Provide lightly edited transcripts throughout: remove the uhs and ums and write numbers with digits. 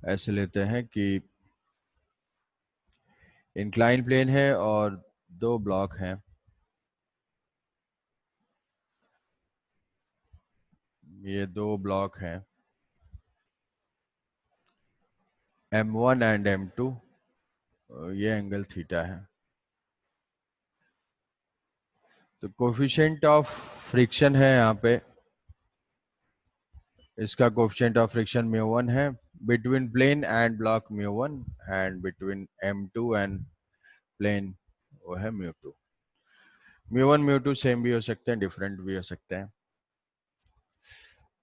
ऐसे लेते हैं कि इंक्लाइन प्लेन है और दो ब्लॉक हैं, ये दो ब्लॉक हैं M1 एंड M2, ये एंगल थीटा है। तो कोफिशिएंट ऑफ फ्रिक्शन है यहाँ पे, इसका कोफिशिएंट ऑफ फ्रिक्शन μ1 है, between plane and block μ1 and between M2 and plane वो है μ2। μ1 μ2 सेम भी हो सकते हैं, डिफरेंट भी हो सकते हैं।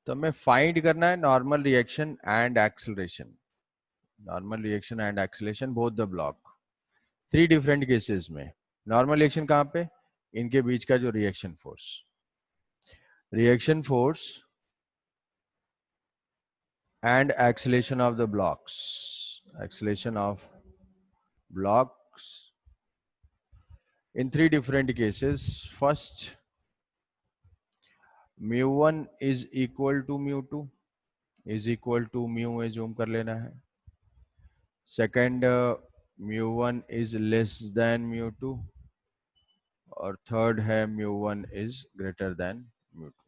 तो हमें फाइंड करना है normal reaction and acceleration, normal reaction and acceleration both the block, three different cases में। नॉर्मल रिएक्शन कहाँ पे, इनके बीच का जो reaction force and acceleration of the blocks, acceleration of blocks in three different cases. First, mu1 is equal to mu2 is equal to mu में zoom कर लेना है। Second, mu1 is less than mu2, और third है mu1 is greater than mu2।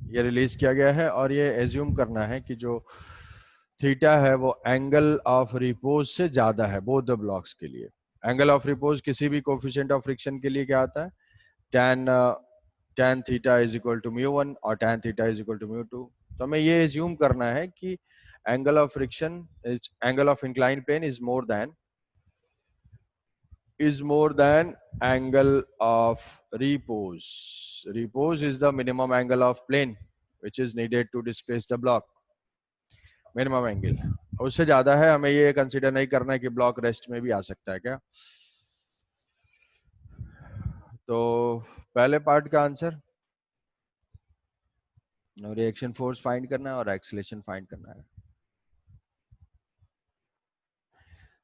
ये release किया गया है और ये एज्यूम करना है कि जो थीटा है वो एंगल ऑफ रिपोज से ज्यादा है बोथ द ब्लॉक्स के लिए। एंगल ऑफ रिपोज किसी भी कोफिशिएंट ऑफ फ्रिक्शन के लिए क्या आता है, tan theta is equal to μ1 और tan theta is equal to μ2। तो हमें ये एज्यूम करना है कि angle of friction is angle of incline plane is more than angle of repose. Repose is the minimum angle of plane which is needed to displace the block. Minimum angle उससे ज्यादा है, हमें ये consider नहीं करना है कि block rest में भी आ सकता है क्या। तो पहले पार्ट का आंसर रिएक्शन फोर्स फाइंड करना है और एक्सीलरेशन फाइंड करना है।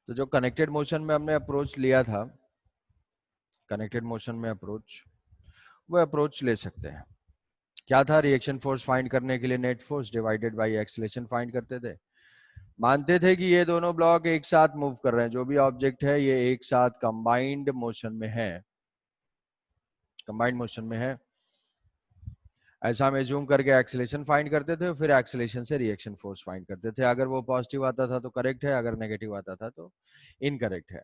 तो जो कनेक्टेड मोशन में हमने अप्रोच लिया था, कनेक्टेड मोशन में अप्रोच, वो अप्रोच ले सकते हैं। क्या था, रिएक्शन फोर्स फाइंड करने के लिए net force divided by acceleration find करते थे। मानते थे कि ये दोनों ब्लॉक एक साथ मूव कर रहे हैं, जो भी ऑब्जेक्ट है ये एक साथ कंबाइंड मोशन में है, कंबाइंड मोशन में है, ऐसा हम एज्यूम करके एक्सीलरेशन फाइंड करते थे, फिर एक्सीलरेशन से रिएक्शन फोर्स फाइंड करते थे। अगर वो पॉजिटिव आता था तो करेक्ट है, अगर नेगेटिव आता था तो इनकरेक्ट है।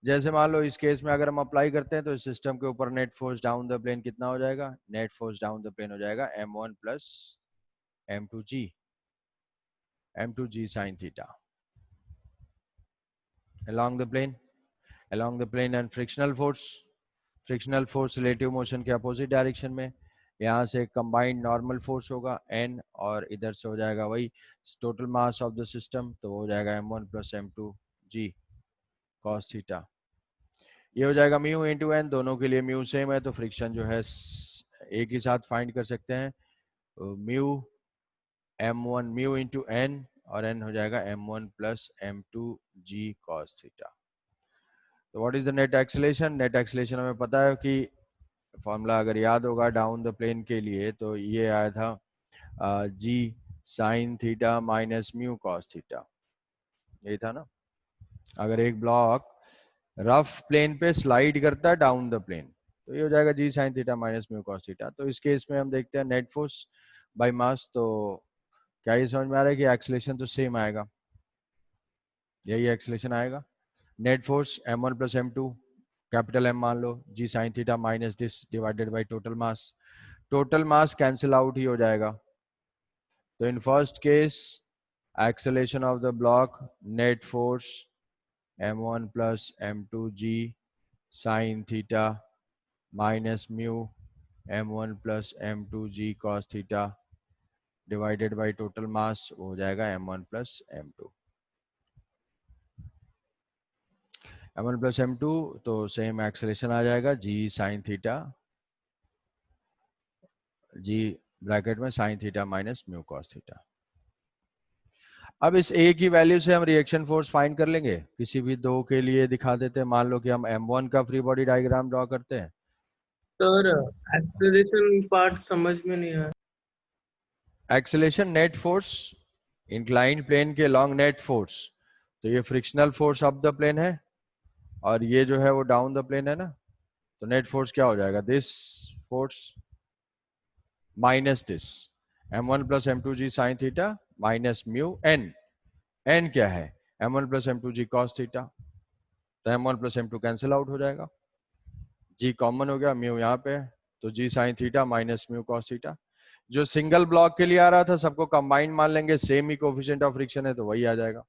जैसे मान लो इस केस में अगर हम अप्लाई करते हैं तो इस सिस्टम के ऊपर net force down the plane कितना हो जाएगा, net force down the plane हो जाएगा m1 plus m2g sin theta along the plane and frictional force relative motion के अपोजिट डायरेक्शन में, यहाँ से कंबाइंड नॉर्मल फोर्स होगा n और इधर से हो जाएगा वही total mass of the system, तो हो जाएगा m1 plus m2g cos theta. ये हो जाएगा म्यू इंटू एन, दोनों के लिए म्यू सेम है तो फ्रिक्शन जो है एक ही साथ फाइंड कर सकते हैं। Mu m1 mu into N और n हो जाएगा m1 plus m2g cos theta. तो what is the net acceleration, net acceleration हमें पता है कि फॉर्मूला अगर याद होगा डाउन द प्लेन के लिए तो ये आया था g sine theta minus mu cos theta, यही था ना। अगर एक ब्लॉक रफ प्लेन पे स्लाइड करता है डाउन द प्लेन तो ये हो जाएगा g sine theta minus mu cos theta. तो इस केस में हम देखते हैं नेट फोर्स बाय मास, तो क्या ये समझ में आ रहा है कि एक्सीलरेशन तो सेम आएगा, यही एक्सीलरेशन आएगा। Net force m1 plus m2 capital M मान लो, g sine theta minus this divided by total mass cancel out ही हो जाएगा। तो in first case acceleration of the block net force m1 plus m2g sine theta minus mu m1 plus m2g cos theta divided by total mass हो जाएगा m1 plus m2, m1 plus m2, तो same acceleration आ जाएगा g sine theta, g bracket में sine theta minus mu cos theta. अब इस a की value से हम रिएक्शन फोर्स फाइंड कर लेंगे, किसी भी दो के लिए दिखा देते हैं। मान लो कि हम m1 का फ्री बॉडी डायग्राम ड्रॉ करते हैं। सर एक्सेलरेशन पार्ट समझ में नहीं आया। Acceleration net force incline plane के लॉन्ग नेट फोर्स, तो ये frictional force up the plane है और ये जो है वो डाउन द प्लेन है ना, तो नेट फोर्स क्या हो जाएगा, this force minus this m1 plus M two G sine theta minus mu N, N क्या है m1 plus M two G cos theta, तो m1 plus m2 cancel out हो जाएगा, जी कॉमन हो गया, म्यू यहाँ पे है, तो g sine theta minus mu cos theta. जो सिंगल ब्लॉक के लिए आ रहा था सबको कंबाइंड मान लेंगे, सेम ही कोफिशिएंट ऑफ फ्रिक्शन है तो वही आ जाएगा।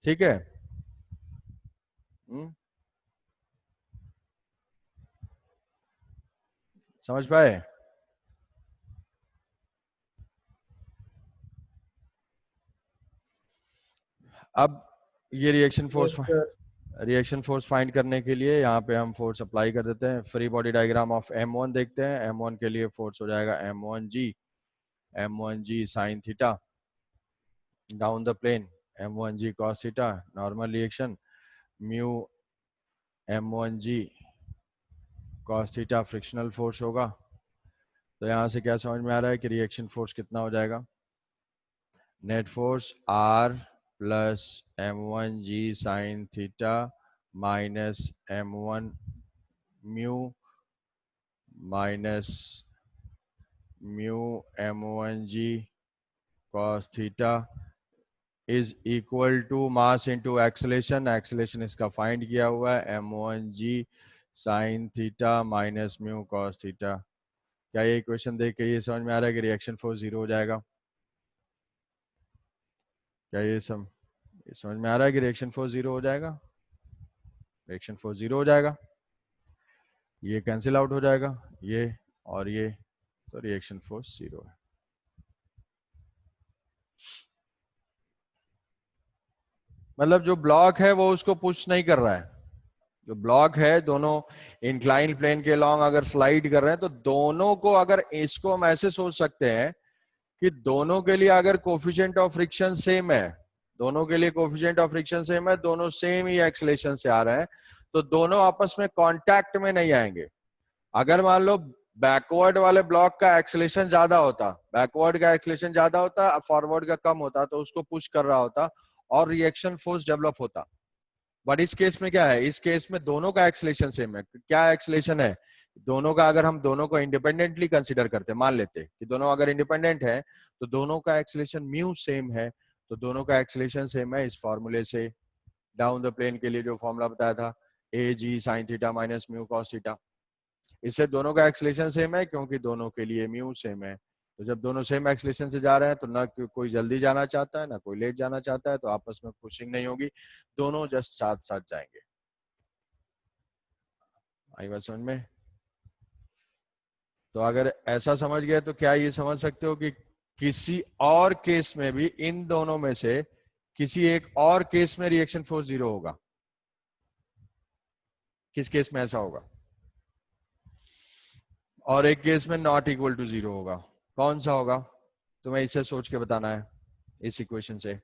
ठीक है। समझ पाए? अब ये yes sir. Reaction force find करने के लिए यहाँ पे हम फोर्स अप्लाई कर देते हैं। Free body diagram of M1 देखते हैं। M1 के लिए फोर्स हो जाएगा M1G sine theta down the plane, M1G cos theta normal reaction, mu M1G cos theta frictional force होगा। तो यहाँ से क्या समझ में आ रहा है कि रिएक्शन फोर्स कितना हो जाएगा, net force R plus M1G sine theta minus M1 mu minus mu M1G cos theta is equal to mass into acceleration, acceleration इसका फाइंड किया हुआ है M1G sine theta minus mu cos theta. क्या ये equation देख के ये समझ में आ रहा है कि रिएक्शन फोर्स जीरो हो जाएगा? क्या ये समझ में आ रहा है कि रिएक्शन फोर्स जीरो हो जाएगा? रिएक्शन फोर्स जीरो हो जाएगा, ये कैंसिल आउट हो जाएगा, ये और ये, तो रिएक्शन फोर्स जीरो है। मतलब जो ब्लॉक है वो उसको पुश नहीं कर रहा है, जो ब्लॉक है दोनों इंक्लाइन प्लेन के लॉन्ग अगर स्लाइड कर रहे हैं तो दोनों को, अगर इसको हम ऐसे सोच सकते हैं कि दोनों के लिए अगर कोफिशिएंट ऑफ फ्रिक्शन सेम है, दोनों के लिए कोफिशिएंट ऑफ फ्रिक्शन सेम है, दोनों सेम ही एक्सेलेरेशन से आ रहे हैं, तो दोनों आपस में कांटेक्ट में नहीं आएंगे। अगर मान लो बैकवर्ड वाले ब्लॉक का एक्सेलेरेशन ज्यादा होता, बैकवर्ड का एक्सेलेरेशन ज्यादा होता, फॉरवर्ड का कम होता, तो उसको पुश कर रहा होता और रिएक्शन फोर्स डेवलप होता। बट इस केस में क्या है, इस केस में दोनों का एक्सेलेरेशन सेम है। क्या एक्सेलेरेशन है दोनों का, अगर हम दोनों को इंडिपेंडेंटली कंसीडर करते, मान लेते कि दोनों अगर इंडिपेंडेंट है तो दोनों का एक्सेलेरेशन म्यू सेम है, तो दोनों का एक्सेलेरेशन सेम है इस फॉर्मूले से, डाउन द प्लेन के लिए जो फॉर्मूला बताया था a g sine theta minus mu cos theta, इससे दोनों का एक्सेलेरेशन सेम है क्योंकि दोनों के लिए म्यू सेम है। तो जब दोनों सेम एक्सेलेरेशन से जा रहे हैं तो ना कोई जल्दी जाना चाहता है ना कोई लेट जाना चाहता है, तो आपस में पुशिंग नहीं होगी, दोनों जस्ट साथ साथ जाएंगे। आई बात समझ में? तो अगर ऐसा समझ गए तो क्या ये समझ सकते हो कि किसी और केस में भी इन दोनों में से किसी एक और केस में रिएक्शन फोर्स जीरो होगा? किस केस में ऐसा होगा? और एक केस में नॉट इक्वल टू जीरो होगा, कौन सा होगा? तुम्हें इसे सोच के बताना है इस इक्वेशन से।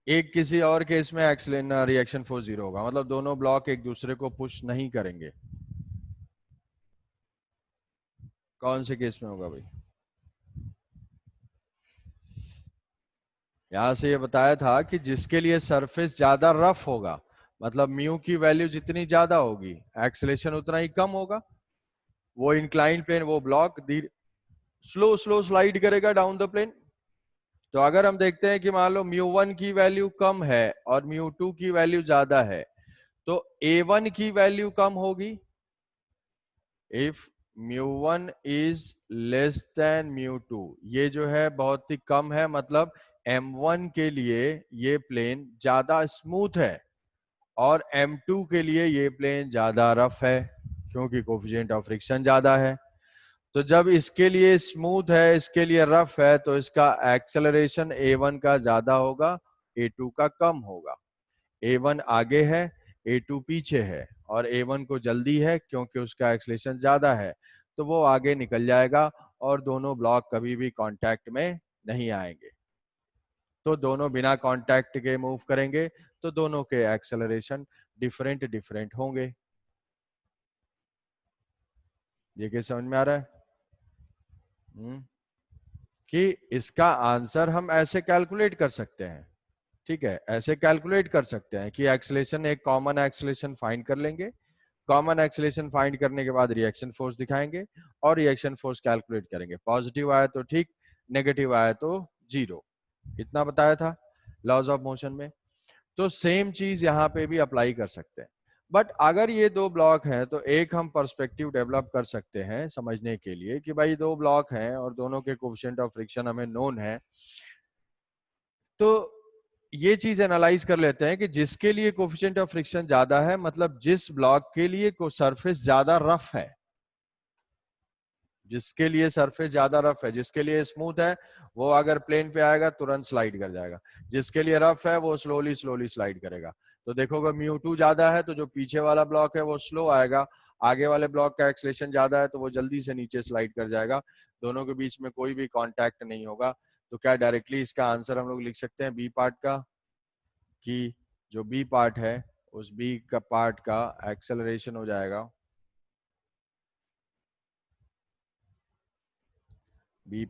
एक किसी और केस में एक्सलेन रिएक्शन फोर्स जीरो होगा, मतलब दोनों ब्लॉक एक दूसरे को पुश नहीं करेंगे। कौन से केस में होगा भाई? यहां से ये बताया था कि जिसके लिए सरफेस ज्यादा रफ होगा, मतलब म्यू की वैल्यू जितनी ज्यादा होगी एक्सेलेरेशन उतना ही कम होगा, वो इंक्लाइन प्लेन, वो ब्लॉक स्लो स्लो स्लाइड करेगा डाउन द प्लेन। तो अगर हम देखते हैं कि मान लो म्यू1 की वैल्यू कम है और म्यू2 की वैल्यू ज्यादा है, तो A1 की वैल्यू कम होगी। इफ म्यू1 इज लेस देन म्यू2, ये जो है बहुत ही कम है, मतलब M1 के लिए ये प्लेन ज्यादा स्मूथ है और M2 के लिए ये प्लेन ज्यादा रफ है क्योंकि कोफिशिएंट ऑफ फ्रिक्शन ज्यादा है। तो जब इसके लिए स्मूथ है इसके लिए रफ है तो इसका एक्सेलरेशन A1 का ज्यादा होगा, A2 का कम होगा। A1 आगे है, A2 पीछे है, और A1 को जल्दी है क्योंकि उसका एक्सेलरेशन ज्यादा है, तो वो आगे निकल जाएगा और दोनों ब्लॉक कभी भी कांटेक्ट में नहीं आएंगे। तो दोनों बिना कांटेक्ट के मूव करेंगे तो दोनों के एक्सेलरेशन डिफरेंट डिफरेंट होंगे। ये कैसे समझ में आ रहा है? कि इसका आंसर हम ऐसे कैलकुलेट कर सकते हैं, ठीक है, ऐसे कैलकुलेट कर सकते हैं कि एक्सेलेरेशन, एक कॉमन एक्सेलेरेशन फाइंड कर लेंगे, कॉमन एक्सेलेरेशन फाइंड करने के बाद रिएक्शन फोर्स दिखाएंगे और रिएक्शन फोर्स कैलकुलेट करेंगे, पॉजिटिव आया तो ठीक, नेगेटिव आया तो जीरो। इतना बताया था लॉज ऑफ मोशन में। तो सेम चीज यहाँ पे भी अप्लाई कर सकते हैं। बट अगर ये दो ब्लॉक हैं तो एक हम पर्सपेक्टिव डेवलप कर सकते हैं समझने के लिए कि भाई दो ब्लॉक हैं और दोनों के कोफिशिएंट ऑफ फ्रिक्शन हमें नोन है, तो ये चीज एनालाइज कर लेते हैं कि जिसके लिए कोफिशिएंट ऑफ फ्रिक्शन ज्यादा है, मतलब जिस ब्लॉक के लिए को सरफेस ज्यादा रफ है, जिसके लिए सरफेस ज्यादा रफ है, जिसके लिए स्मूथ है वो अगर प्लेन पे आएगा तुरंत स्लाइड कर जाएगा, जिसके लिए रफ है वो स्लोली स्लोली स्लाइड करेगा। तो देखोगे μ2 ज्यादा है तो जो पीछे वाला ब्लॉक है वो स्लो आएगा, आगे वाले ब्लॉक का एक्सलेशन ज्यादा है तो वो जल्दी से नीचे स्लाइड कर जाएगा, दोनों के बीच में कोई भी कॉन्टैक्ट नहीं होगा। तो क्या डायरेक्टली इसका आंसर हम लोग लिख सकते हैं बी पार्ट का, कि जो बी पार्ट है उस बी का पार्ट का एक्सेलरेशन हो जाएगा बी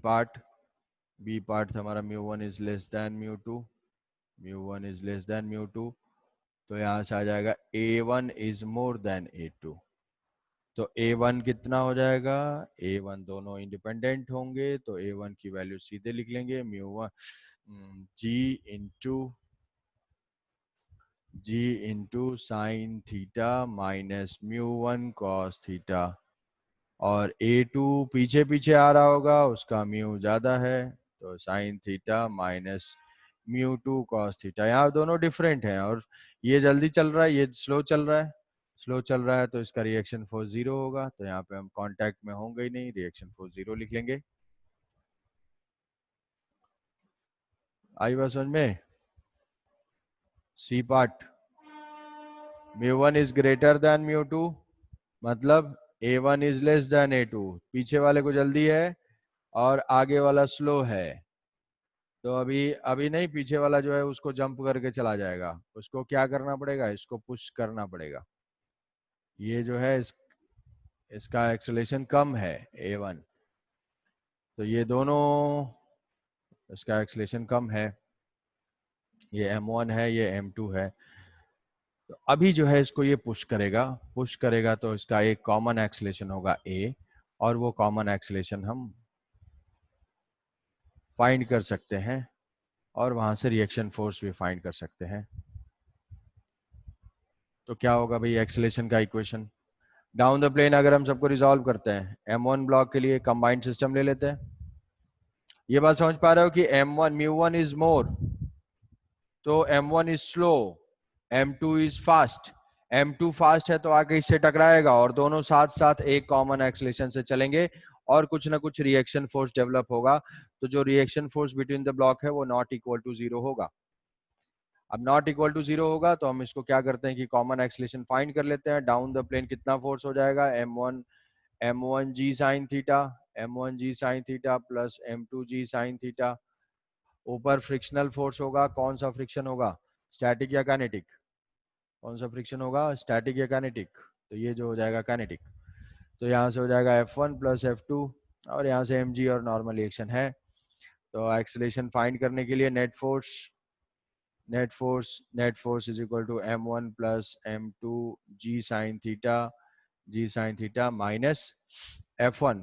पार्ट हमारा μ1 is less than μ2, μ1 is less than μ2, तो यहां से आ जाएगा A1 is more then A2। तो A1 कितना हो जाएगा, A1 दोनों इंडिपेंडेंट होंगे तो A1 की वैल्यू सीधे लिख लेंगे μ1 g into sine theta minus μ1 cos theta, और A2 पीछे पीछे आ रहा होगा उसका म्यू ज्यादा है तो sine theta minus μ2 cos theta. यहाँ दोनों डिफरेंट हैं और ये जल्दी चल रहा है ये स्लो चल रहा है, स्लो चल रहा है तो इसका रिएक्शन फोर्स जीरो होगा, तो यहाँ पे हम कांटेक्ट में होंगे ही नहीं, रिएक्शन फोर्स जीरो लिख लेंगे। आई बात समझ में? C part, μ1 is greater than μ2, मतलब A1 is less then A2, पीछे वाले को जल्दी है और आगे वाला स्लो है, तो अभी अभी नहीं, पीछे वाला जो है उसको जंप करके चला जाएगा, उसको क्या करना पड़ेगा, इसको पुश करना पड़ेगा। ये जो है इसका एक्सेलेरेशन कम है A1, तो ये दोनों इसका एक्सेलेरेशन कम है, ये M1 है ये M2 है, तो अभी जो है इसको ये पुश करेगा तो इसका एक कॉमन एक्सेलेरेशन होगा A, और वो कॉमन एक्सेलेरेशन हम फाइंड कर सकते हैं और वहां से रिएक्शन फोर्स भी फाइंड कर सकते हैं। तो क्या होगा भाई एक्सेलेरेशन का इक्वेशन डाउन द प्लेन, अगर हम सबको रिजॉल्व करते हैं M1 ब्लॉक के लिए कंबाइंड सिस्टम ले लेते हैं। ये बात समझ पा रहे हो कि M1 μ1 इज मोर, तो M1 is slow, M2 is fast, M2 fast है तो आगे इससे टकराएगा और दोनों साथ साथ एक कॉमन एक्सेलेरेशन से चलेंगे और कुछ ना कुछ रिएक्शन फोर्स डेवलप होगा, तो जो reaction force between the block है वो नॉट इक्वल टू जीरो होगा। अब नॉट इक्वल टू जीरो होगा तो हम इसको क्या करते हैं कि कॉमन एक्सेलेरेशन फाइंड कर लेते हैं, डाउन द प्लेन कितना फोर्स हो जाएगा M1 g sine theta, M1 g sine theta plus M2 g sine theta, ऊपर फ्रिक्शनल फोर्स होगा, कौन सा फ्रिक्शन होगा, स्टैटिक या काइनेटिक, कौन सा फ्रिक्शन होगा, स्टैटिक या काइनेटिक, तो ये जो हो जाएगा काइनेटिक, तो यहाँ से हो जाएगा F1 प्लस F2 और यहाँ से mg और नॉर्मल रिएक्शन है। तो एक्सेलेरेशन फाइंड करने के लिए net force is equal to M1 plus M2 g sine theta minus F1,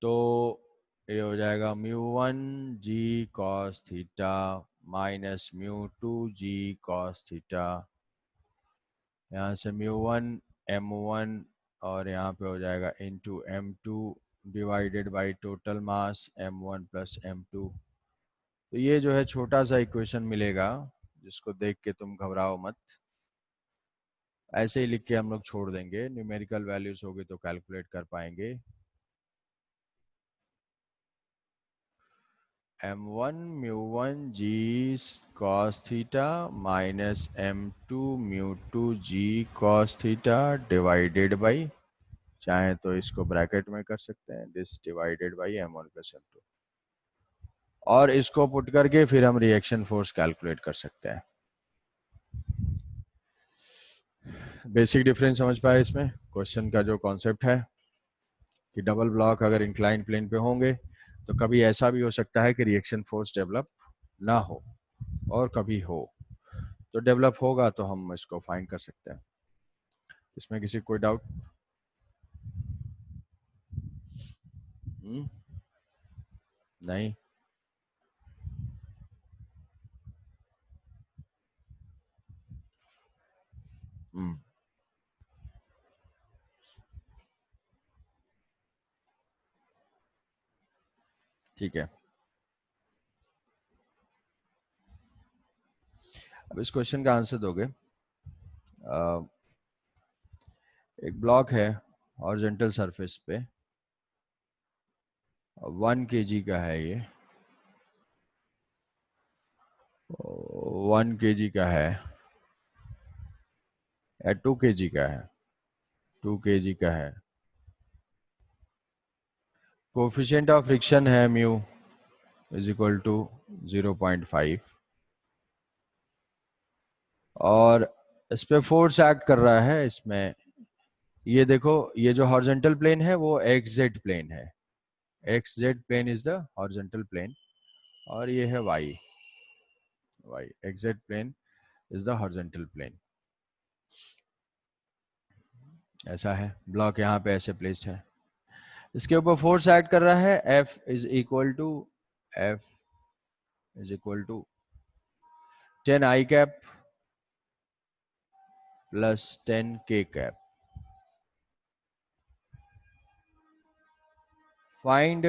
तो ये हो जाएगा μ1 g cos theta minus μ2 g cos theta, यहाँ से μ1 M1 और यहाँ पे हो जाएगा into M2 divided by total mass M1 plus M2। तो ये जो है छोटा सा इक्वेशन मिलेगा जिसको देख के तुम घबराओ मत, ऐसे ही लिख के हम लोग छोड़ देंगे, न्यूमेरिकल वैल्यूज होगी तो कैलकुलेट कर पाएंगे। M1 μ1 g cos theta minus M2 μ2 g cos theta divided by, चाहे तो इसको ब्रैकेट में कर सकते हैं, this divided by M1 plus M2, और इसको पुट करके फिर हम रिएक्शन फोर्स कैलकुलेट कर सकते हैं। बेसिक डिफरेंस समझ पाए इसमें? क्वेश्चन का जो कॉन्सेप्ट है कि डबल ब्लॉक अगर इंक्लाइन प्लेन पे होंगे तो कभी ऐसा भी हो सकता है कि रिएक्शन फोर्स डेवलप ना हो और कभी हो, तो डेवलप होगा तो हम इसको फाइंड कर सकते हैं। इसमें किसी कोई डाउट? नहीं? हम्म, ठीक है। अब इस क्वेश्चन का आंसर दोगे। एक ब्लॉक है हॉरिजॉन्टल सरफेस पे, 1 kg का है ये, 1 kg का है या 2 kg का है? 2 kg का है। कोफिशिएंट ऑफ फ्रिक्शन है म्यू इज इक्वल टू 0.5 और इस पे फोर्स एक्ट कर रहा है इसमें। ये देखो, ये जो हॉरिजॉन्टल प्लेन है वो एक्स जेड प्लेन है, X Z plane is the horizontal plane, और ये है Y, Y X Z plane is the horizontal plane. ऐसा है, ब्लॉक यहाँ पे ऐसे प्लेस्ड है, इसके ऊपर फोर्स एक्ट कर रहा है, F is equal to F is equal to 10 I cap plus 10 K cap. Find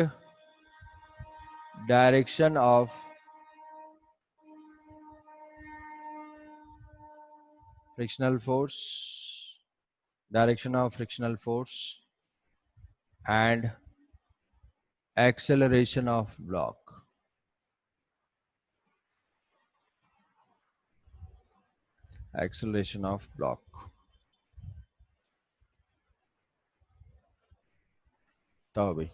direction of frictional force, direction of frictional force and acceleration of block. Acceleration of block. तो भाई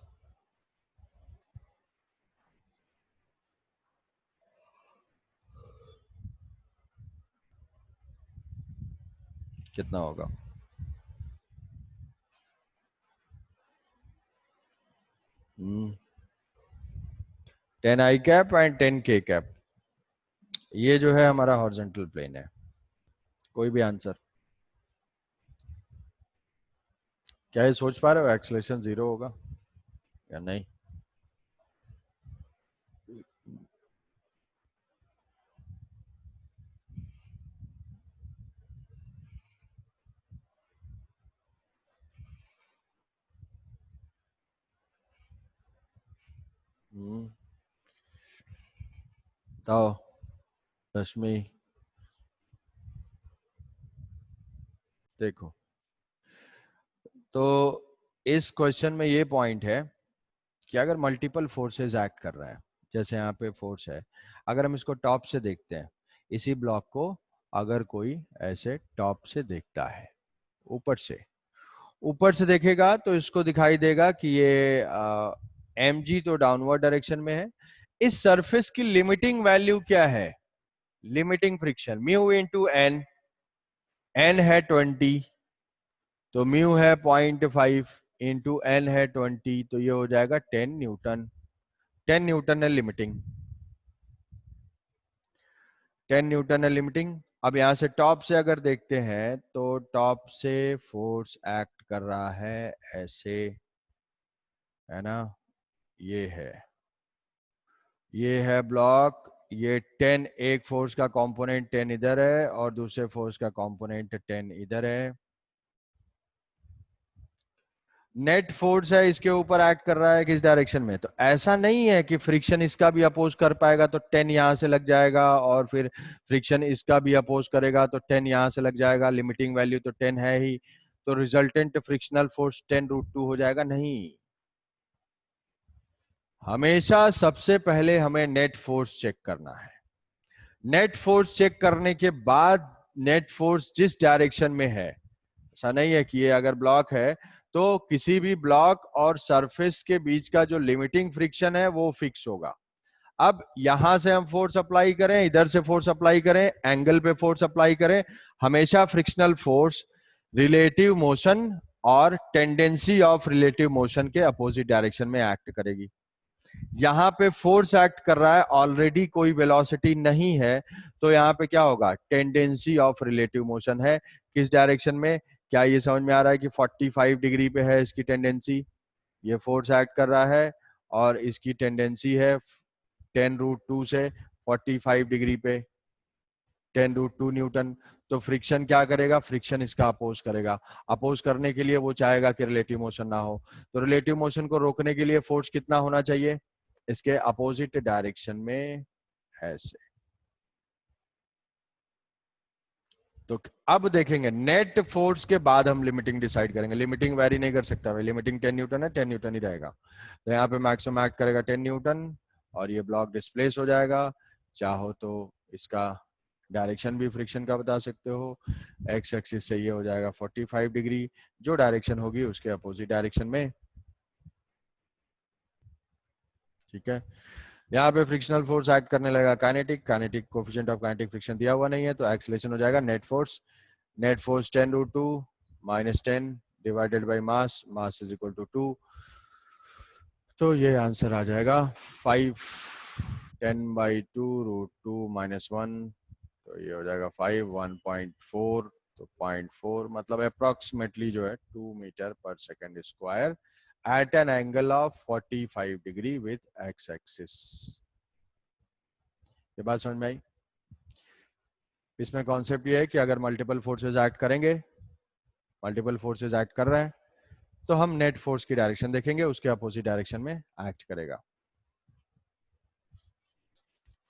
कितना होगा? हम्म, 10 I cap and 10 K cap, ये जो है हमारा horizontal plane है। कोई भी आंसर? क्या ये सोच पा रहे हो एक्सेलरेशन 0 होगा या नहीं? तो रश्मि देखो, तो इस क्वेश्चन में ये पॉइंट है कि अगर मल्टीपल फोर्सेस एक्ट कर रहा है, जैसे यहाँ पे फोर्स है, अगर हम इसको टॉप से देखते हैं, इसी ब्लॉक को अगर कोई ऐसे टॉप से देखता है, ऊपर से देखेगा तो इसको दिखाई देगा कि ये mg तो डाउनवर्ड डायरेक्शन में है। इस सरफेस की लिमिटिंग वैल्यू क्या है? Limiting friction mu into N, N है 20 तो म्यू है 0.5 इंटू एन है 20 तो ये हो जाएगा 10 न्यूटन। 10 न्यूटन है लिमिटिंग, 10 न्यूटन है लिमिटिंग। अब यहां से टॉप से अगर देखते हैं तो टॉप से फोर्स एक्ट कर रहा है ऐसे, है ना, ये है ब्लॉक, ये 10 एक फोर्स का कंपोनेंट 10 इधर है और दूसरे फोर्स का कंपोनेंट 10 इधर है। नेट फोर्स है इसके ऊपर एक्ट कर रहा है किस डायरेक्शन में? तो ऐसा नहीं है कि फ्रिक्शन इसका भी अपोज कर पाएगा तो 10 यहां से लग जाएगा और फिर फ्रिक्शन इसका भी अपोज करेगा तो 10 यहां से लग जाएगा, लिमिटिंग वैल्यू तो 10 है ही, तो रिजल्टेंट फ्रिक्शनल फोर्स 10√2 हो जाएगा। नहीं, हमेशा सबसे पहले हमें नेट फोर्स चेक करना है। नेट फोर्स चेक करने के बाद नेट फोर्स जिस डायरेक्शन में है, ऐसा नहीं है कि ये अगर ब्लॉक है तो किसी भी ब्लॉक और सरफेस के बीच का जो लिमिटिंग फ्रिक्शन है वो फिक्स होगा। अब यहां से हम फोर्स अप्लाई करें, इधर से फोर्स अप्लाई करें, एंगल पे फोर्स अप्लाई करें, हमेशा फ्रिक्शनल फोर्स रिलेटिव मोशन और टेंडेंसी ऑफ रिलेटिव मोशन के अपोजिट डायरेक्शन में एक्ट करेगी। यहां पे फोर्स एक्ट कर रहा है, ऑलरेडी कोई वेलोसिटी नहीं है, तो यहां पे क्या होगा, टेंडेंसी ऑफ रिलेटिव मोशन है। किस डायरेक्शन में? क्या ये समझ में आ रहा है कि 45 डिग्री पे है इसकी टेंडेंसी, ये फोर्स एक्ट कर रहा है और इसकी टेंडेंसी है 10√2 से 45 डिग्री पे, 10√2 न्यूटन। तो फ्रिक्शन क्या करेगा, फ्रिक्शन इसका अपोज करेगा। अपोज करने के लिए वो चाहेगा कि रिलेटिव मोशन ना हो, तो रिलेटिव मोशन को रोकने के लिए फोर्स कितना होना चाहिए, इसके अपोजिट डायरेक्शन में ऐसे। तो अब देखेंगे नेट फोर्स के बाद हम लिमिटिंग डिसाइड करेंगे। लिमिटिंग वेरी नहीं कर सकता भाई, लिमिटिंग 10 न्यूटन है, 10 न्यूटन ही रहेगा। तो यहाँ पे मैक्सिमम एक्ट करेगा 10 न्यूटन और ये ब्लॉक डिस्प्लेस हो जाएगा। चाहो तो इसका डायरेक्शन भी फ्रिक्शन का बता सकते हो, एक्स एक्सिस से ये हो जाएगा 45 डिग्री, जो डायरेक्शन होगी उसके अपोजिट डायरेक्शन में। ठीक है, यहाँ पे फ्रिक्शनल फोर्स एक्ट करने लगेगा kinetic, kinetic coefficient of kinetic friction दिया हुआ नहीं है, तो एक्सीलरेशन हो जाएगा net force, net force 10√2 minus 10 divided by mass, mass is equal to 2। तो ये आंसर आ जाएगा 5, 10/2√2 माइनस 1, तो ये हो जाएगा 5, 1.4, तो 0.4 मतलब अप्रोक्सीमेटली जो है 2 मीटर पर second square at an angle of 45 degree with X axis. ये बात समझ में आई? इसमें कॉन्सेप्ट ये है कि अगर मल्टीपल फोर्सेस एक्ट करेंगे, मल्टीपल फोर्सेस एक्ट कर रहे हैं, तो हम नेट फोर्स की डायरेक्शन देखेंगे, उसके अपोजिट डायरेक्शन में एक्ट करेगा।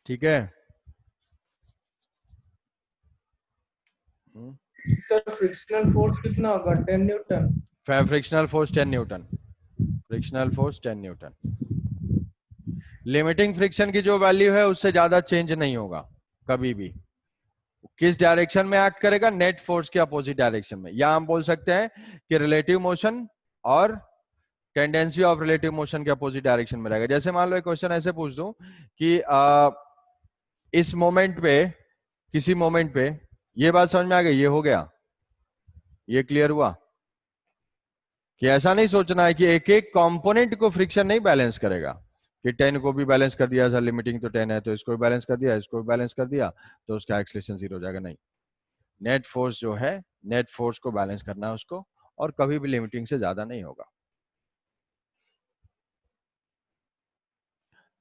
ठीक है, सर फ्रिक्शनल फोर्स कितना होगा, 10 Newton? Frictional force 10 Newton, frictional force 10 Newton. Limiting friction की जो वैल्यू है उससे ज्यादा चेंज नहीं होगा कभी भी। किस डायरेक्शन में एक्ट करेगा, नेट फोर्स के अपोजिट डायरेक्शन में। या हम बोल सकते हैं कि रिलेटिव मोशन और टेंडेंसी ऑफ रिलेटिव मोशन के अपोजिट डायरेक्शन में रहेगा। जैसे मान लो एक क्वेश्चन ऐसे पूछ दूं कि इस मोमेंट पे, किसी मोमेंट पे, ये बात समझ में आ गई, ये हो गया, ये क्लियर हुआ कि ऐसा नहीं सोचना है कि एक एक कंपोनेंट को फ्रिक्शन नहीं बैलेंस करेगा, कि 10 को भी बैलेंस कर दिया सर, लिमिटिंग तो 10 है तो इसको भी बैलेंस कर दिया, इसको भी बैलेंस कर दिया, तो उसका एक्सीलरेशन 0 हो जाएगा। नहीं, नेट फोर्स जो है, नेट फोर्स को बैलेंस करना है उसको, और कभी भी लिमिटिंग से ज्यादा नहीं होगा।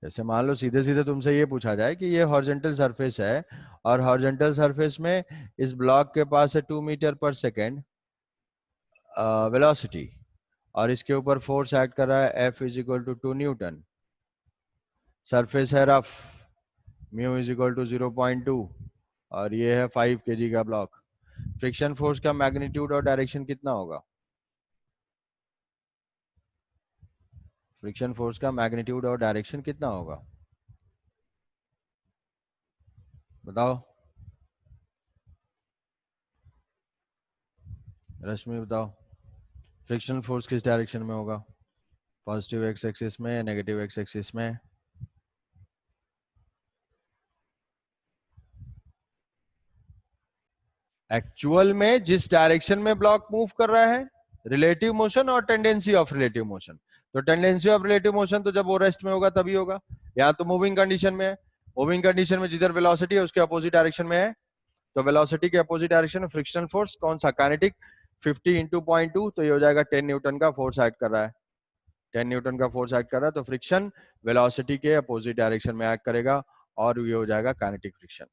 जैसे मान लो सीधे सीधे तुमसे ये पूछा जाए कि ये हॉरिजॉन्टल सरफेस है और हॉरिजॉन्टल सरफेस में इस ब्लॉक के पास है 2 मीटर पर सेकेंड वेलोसिटी, और इसके ऊपर फोर्स एक्ट कर रहा है F is equal to 2 newton, surface है rough, mu is equal to 0.2, और ये है 5 kg का ब्लॉक। फ्रिक्शन फोर्स का मैग्नीट्यूड और डायरेक्शन कितना होगा? फ्रिक्शन फोर्स का मैग्नीट्यूड और डायरेक्शन कितना होगा, बताओ रश्मि, बताओ। फ्रिक्शन फोर्स किस डायरेक्शन में होगा, पॉजिटिव एक्स एक्सिस में, नेगेटिव एक्स एक्सिस में? एक्चुअल में जिस डायरेक्शन में ब्लॉक मूव कर रहा है, रिलेटिव मोशन और टेंडेंसी ऑफ रिलेटिव मोशन। तो टेंडेंसी ऑफ रिलेटिव मोशन तो जब वो रेस्ट में होगा तभी होगा, या तो मूविंग कंडीशन में है, मूविंग कंडीशन में जिधर वेलोसिटी है उसके अपोजिट डायरेक्शन में है, तो वेलोसिटी के अपोजिट डायरेक्शन में फ्रिक्शन फोर्स कौन सा, काइनेटिक, 50 इंटू 0.2, तो ये हो जाएगा 10 न्यूटन का फोर्स एक्ट कर रहा है, 10 न्यूटन का फोर्स एक्ट कर रहा है, तो फ्रिक्शन वेलोसिटी के अपोजिट डायरेक्शन में एक्ट करेगा, और ये हो जाएगा काइनेटिक फ्रिक्शन।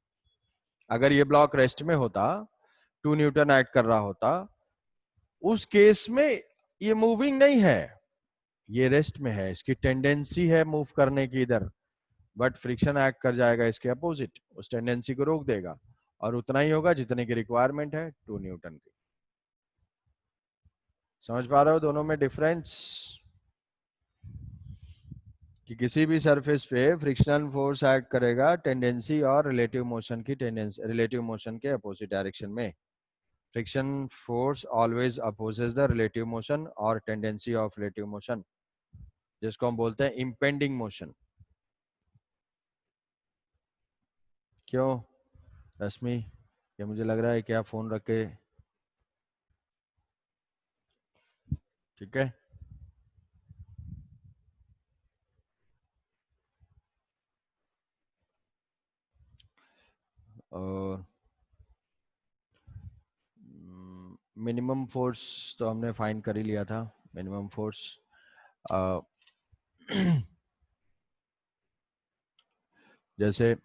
अगर ये ब्लॉक रेस्ट में होता, 2 न्यूटन एक्ट कर रहा होता, उस केस में ये मूविंग नहीं है, ये रेस्ट में है, इसकी टेंडेंसी है मूव करने की इधर, बट फ्रिक्शन एक्ट कर जाएगा इसके अपोजिट, उस टेंडेंसी को रोक देगा, और उतना ही होगा जितने की रिक्वायरमेंट है 2 न्यूटन की। समझ पा रहे हो दोनों में डिफरेंस, कि किसी भी सरफेस पे फ्रिक्शनल फोर्स एक्ट करेगा टेंडेंसी और रिलेटिव मोशन की, टेंडेंसी रिलेटिव मोशन के अपोजिट डायरेक्शन में। Friction force always opposes the relative motion और टेंडेंसी ऑफ रिलेटिव मोशन, जिसको हम बोलते हैं इंपेंडिंग मोशन। क्यों रश्मि, ये मुझे लग रहा है क्या फोन रख के, ठीक है। और मिनिमम फोर्स तो हमने फाइंड कर ही लिया था, मिनिमम फोर्स। जैसे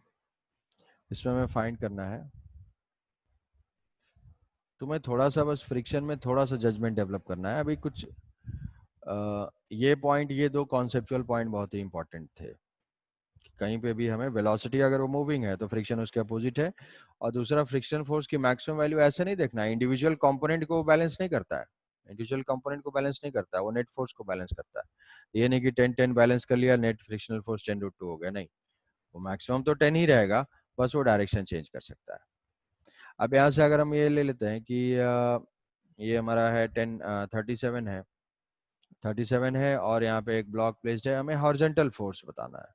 इसमें हमें फाइंड करना है, तुम्हें थोड़ा सा बस फ्रिक्शन में थोड़ा सा जजमेंट डेवलप करना है अभी कुछ। ये पॉइंट, ये दो कॉन्सेप्चुअल पॉइंट बहुत ही इंपॉर्टेंट थे। कहीं पे भी हमें वेलोसिटी अगर वो मूविंग है तो फ्रिक्शन उसके अपोजिट है, और दूसरा फ्रिक्शन फोर्स की मैक्सिमम वैल्यू ऐसे नहीं देखना है, इंडिविजुअल कंपोनेंट को बैलेंस नहीं करता है, इंडिविजुअल कंपोनेंट को बैलेंस नहीं करता है, वो नेट फोर्स को बैलेंस करता है। ये नहीं कि 10-10 बैलेंस कर लिया, नेट फ्रिक्शनल फोर्स 10√2 हो गया, नहीं, वो मैक्सिमम तो 10 ही रहेगा, बस वो डायरेक्शन चेंज कर सकता है। अब यहाँ से अगर हम ये ले लेते हैं कि ये हमारा है 37 है और यहाँ पे एक ब्लॉक प्लेस्ड है, हमें हॉरिजॉन्टल फोर्स बताना है।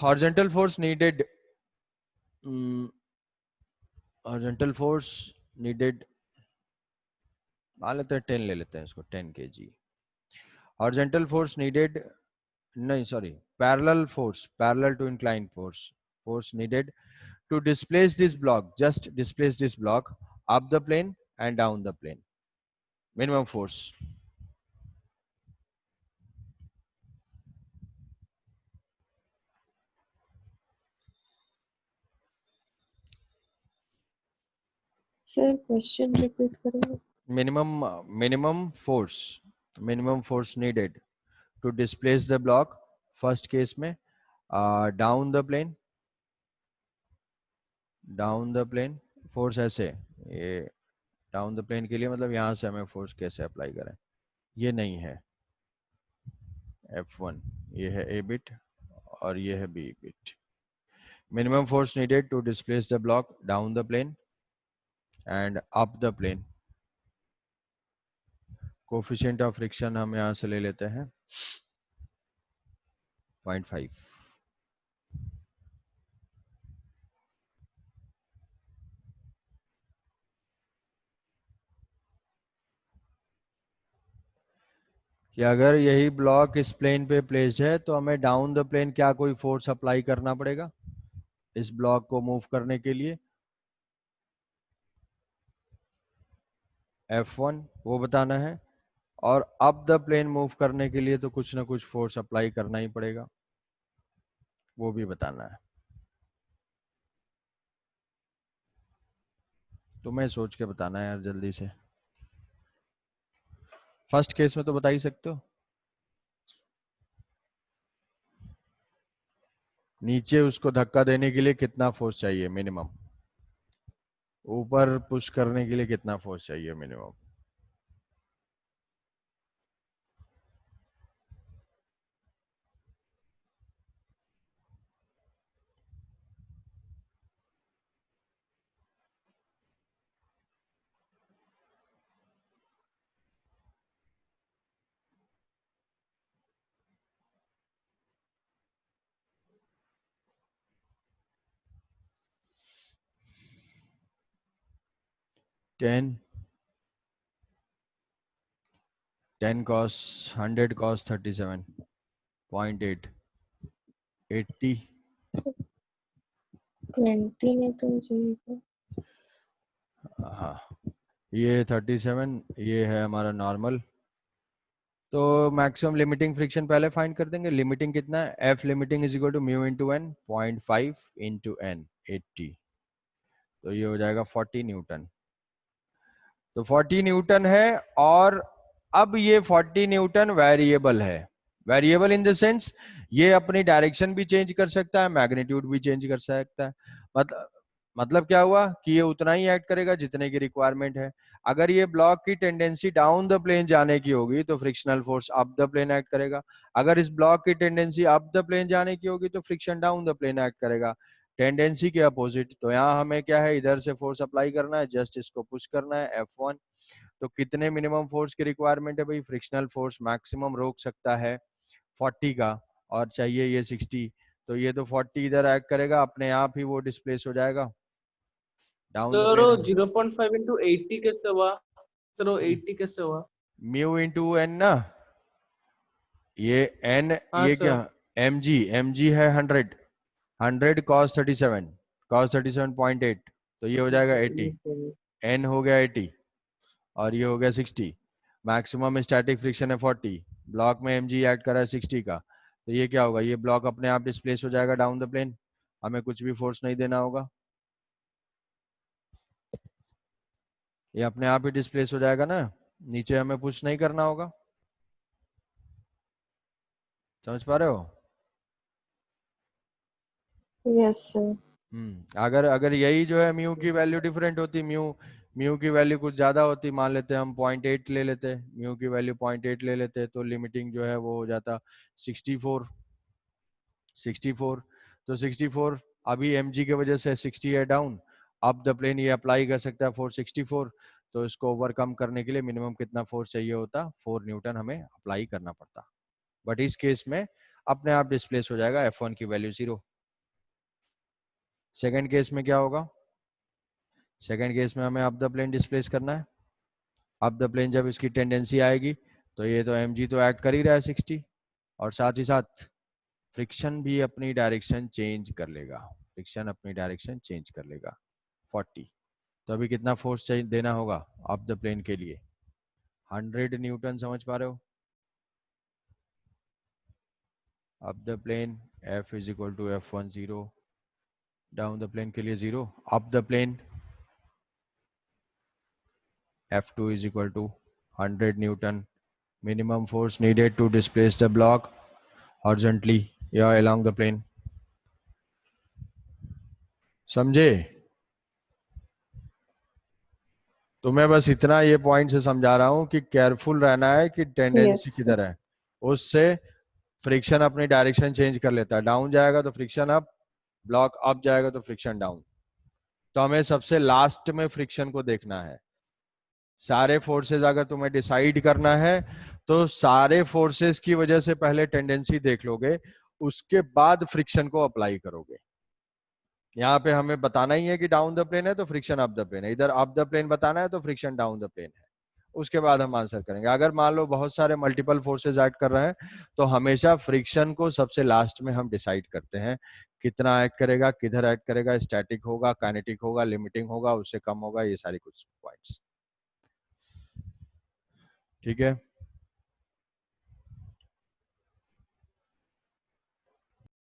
Horizontal force needed, horizontal force needed, मान लेते हैं 10 ले लेते हैं इसको, 10 kg। हॉरिजॉन्टल फोर्स नीडेड, नहीं sorry, parallel force, parallel to incline force, force needed to displace this block, just displace this block up the plane and down the plane, minimum force। Sir question repeat करेंगे? minimum force needed to displace the block, first case में down the plane force ऐसे, ये down the plane के लिए मतलब यहाँ से हमें फोर्स कैसे अप्लाई करें, ये नहीं है F1, ये है A बिट और ये है B bit. Minimum force needed to displace the block down the plane and up the plane. Coefficient of friction हम यहाँ से ले लेते हैं 0.5। कि अगर यही ब्लॉक इस प्लेन पे प्लेस्ड है तो हमें डाउन द प्लेन क्या कोई फोर्स अप्लाई करना पड़ेगा इस ब्लॉक को मूव करने के लिए, F1 वो बताना है, और अप द प्लेन मूव करने के लिए तो कुछ ना कुछ फोर्स अप्लाई करना ही पड़ेगा, वो भी बताना है। तुम्हें सोच के बताना है यार जल्दी से, फर्स्ट केस में तो बता ही सकते हो। नीचे उसको धक्का देने के लिए कितना फोर्स चाहिए मिनिमम, ऊपर पुश करने के लिए कितना फोर्स चाहिए मिनिमम। Ten 10 cos 100 cos 37.8 80। 20 में तो चाहिए। हाँ, ये 37, ये है हमारा नॉर्मल। तो मैक्सिमम लिमिटिंग फ्रिक्शन पहले फाइंड कर देंगे, लिमिटिंग कितना है, F limiting is equal to mu into N, 0.5 इंटू एन 80, तो ये हो जाएगा 40 न्यूटन। तो 40 न्यूटन है, और अब ये 40 न्यूटन वेरिएबल है, वेरिएबल इन द सेंस ये अपनी डायरेक्शन भी चेंज कर सकता है, मैग्नीट्यूड भी चेंज कर सकता है। मतलब क्या हुआ कि ये उतना ही ऐड करेगा जितने की रिक्वायरमेंट है। अगर ये ब्लॉक की टेंडेंसी डाउन द प्लेन जाने की होगी तो frictional force up the plane act करेगा, अगर इस ब्लॉक की टेंडेंसी अप द प्लेन जाने की होगी तो friction down the plane act करेगा, टेंडेंसी के अपोजिट। तो यहाँ हमें क्या है, इधर से फोर्स अप्लाई करना है, जस्ट इसको पुश करना है F1। तो कितने मिनिमम फोर्स की रिक्वायरमेंट है भाई, फ्रिक्शनल फोर्स मैक्सिमम रोक सकता है 40 का, और चाहिए ये 60, तो ये तो 40 इधर एक्ट करेगा, अपने आप ही वो डिस्प्लेस हो जाएगा down the sir plane. 0.5 into 80 कैसे हुआ? सर वो 80 कैसे हुआ? म्यू इंटू एन ना, ये एन, हाँ ये क्या, सर। एम जी है 100 कॉस 37.8, तो ये हो जाएगा 80, एन हो गया 80 और ये हो गया 60। मैक्सिमम स्टैटिक फ्रिक्शन है 40, ब्लॉक में एम जी एक्ट कर रहा है 60 का, तो ये क्या होगा, ये ब्लॉक अपने आप डिस्प्लेस हो जाएगा डाउन द प्लेन, हमें कुछ भी फोर्स नहीं देना होगा, ये अपने आप ही डिस्प्लेस हो जाएगा ना, नीचे हमें पुश नहीं करना होगा। समझ पा रहे हो? Yes sir. अगर अगर यही जो है म्यू की वैल्यू डिफरेंट होती, म्यू म्यू की वैल्यू कुछ ज्यादा होती, मान लेते हम 0.8 ले लेते, म्यू की वैल्यू 0.8 ले लेते, तो लिमिटिंग जो है वो हो जाता 64। तो 64 अभी एम की वजह से 60 है डाउन, अब द प्लेन ये अप्लाई कर सकता है फोर्स 64, तो इसको ओवरकम करने के लिए मिनिमम कितना फोर्स चाहिए होता, 4 न्यूटन हमें अप्लाई करना पड़ता, बट इस केस में अपने आप डिस्प्लेस हो जाएगा F1 की वैल्यू 0। सेकेंड केस में क्या होगा, सेकेंड केस में हमें अप द प्लेन डिस्प्लेस करना है, अप द प्लेन जब इसकी टेंडेंसी आएगी तो ये तो एम तो एक्ट कर ही रहा है 60, और साथ ही साथ फ्रिक्शन भी अपनी डायरेक्शन चेंज कर लेगा, फ्रिक्शन अपनी डायरेक्शन चेंज कर लेगा 40, तो अभी कितना फोर्स चाहिए देना होगा अप द प्लेन के लिए, 100 न्यूटन, समझ पा रहे हो? Up the plane F is equal to F1 0, down the plane के लिए 0, up the plane F2 is equal to 100 Newton. Minimum force needed to displace the block horizontally या along the plane. समझे? तो मैं बस इतना ये पॉइंट से समझा रहा हूं कि केयरफुल रहना है कि टेंडेंसी यस किधर है, उससे फ्रिक्शन अपनी डायरेक्शन चेंज कर लेता है, डाउन जाएगा तो फ्रिक्शन अप, ब्लॉक अप जाएगा तो फ्रिक्शन डाउन, तो हमें सबसे लास्ट में फ्रिक्शन को देखना है। सारे फोर्सेस अगर तुम्हें डिसाइड करना है तो सारे फोर्सेस की वजह से पहले टेंडेंसी देख लोगे, उसके बाद फ्रिक्शन को अप्लाई करोगे। यहाँ पे हमें बताना ही है कि डाउन द प्लेन है तो फ्रिक्शन अप द प्लेन है, इधर अप द प्लेन बताना है तो फ्रिक्शन डाउन द प्लेन है, उसके बाद हम आंसर करेंगे। अगर मान लो बहुत सारे मल्टीपल फोर्सेस एक्ट कर रहे हैं तो हमेशा फ्रिक्शन को सबसे लास्ट में हम डिसाइड करते हैं, कितना एक्ट करेगा, किधर एक्ट करेगा, स्टैटिक होगा, काइनेटिक होगा, लिमिटिंग होगा, उससे कम होगा, ये सारी कुछ पॉइंट्स। ठीक है।